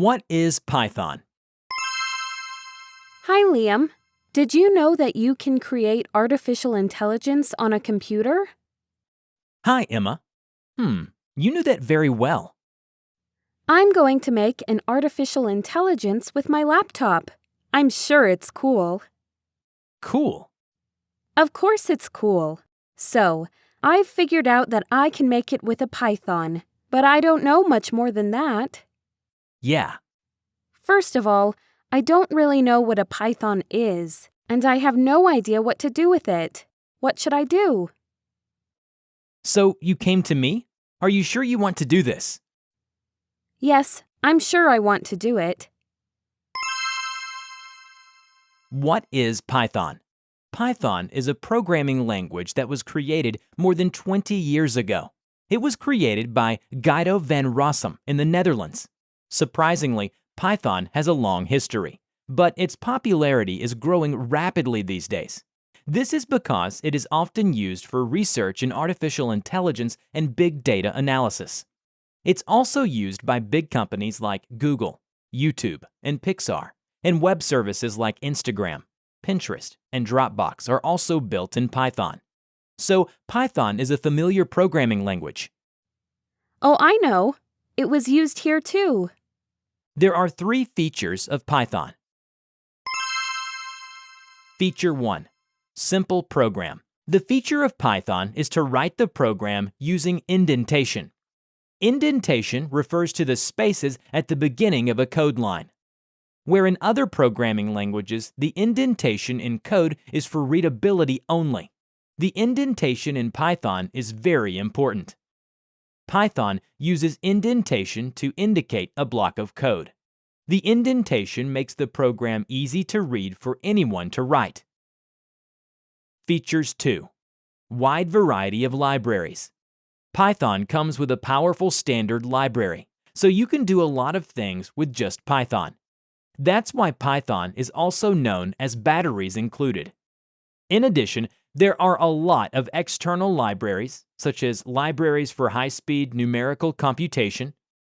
What is Python? Hi, Liam. Did you know that you can create artificial intelligence on a computer? Hi, Emma. You knew that very well. I'm going to make an artificial intelligence with my laptop. I'm sure it's cool. Cool. Of course it's cool. So, I've figured out that I can make it with a Python, but I don't know much more than that. Yeah. First of all, I don't really know what a Python is, and I have no idea what to do with it. What should I do? So you came to me? Are you sure you want to do this? Yes, I'm sure I want to do it. What is Python? Python is a programming language that was created more than 20 years ago. It was created by Guido van Rossum in the Netherlands. Surprisingly, Python has a long history, but its popularity is growing rapidly these days. This is because it is often used for research in artificial intelligence and big data analysis. It's also used by big companies like Google, YouTube, and Pixar, and web services like Instagram, Pinterest, and Dropbox are also built in Python. So Python is a familiar programming language. Oh, I know. It was used here too. There are 3 features of Python. Feature 1. Simple program. The feature of Python is to write the program using indentation. Indentation refers to the spaces at the beginning of a code line. Where in other programming languages, the indentation in code is for readability only. The indentation in Python is very important. Python uses indentation to indicate a block of code. The indentation makes the program easy to read for anyone to write. Features 2. Wide variety of libraries. Python comes with a powerful standard library, so you can do a lot of things with just Python. That's why Python is also known as batteries included. In addition, there are a lot of external libraries, such as libraries for high-speed numerical computation,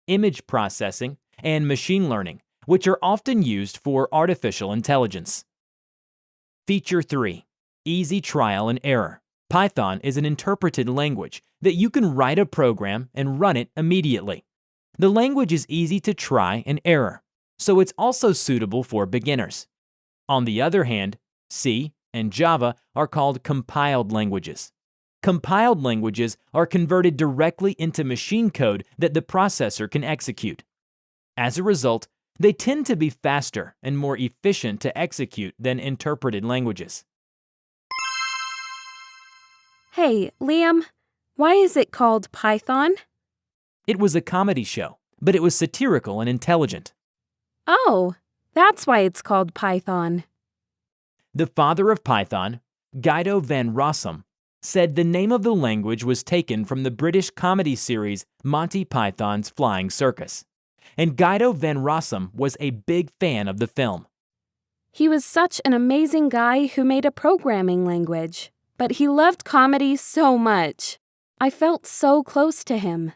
image processing, and machine learning, which are often used for artificial intelligence. Feature 3. Easy trial and error. Python is an interpreted language that you can write a program and run it immediately. The language is easy to try and error, so it's also suitable for beginners. On the other hand, C and Java are called compiled languages. Compiled languages are converted directly into machine code that the processor can execute. As a result, they tend to be faster and more efficient to execute than interpreted languages. Hey, Liam, why is it called Python? It was a comedy show, but it was satirical and intelligent. Oh, that's why it's called Python. The father of Python, Guido van Rossum, said the name of the language was taken from the British comedy series Monty Python's Flying Circus. And Guido van Rossum was a big fan of the film. He was such an amazing guy who made a programming language, but he loved comedy so much. I felt so close to him.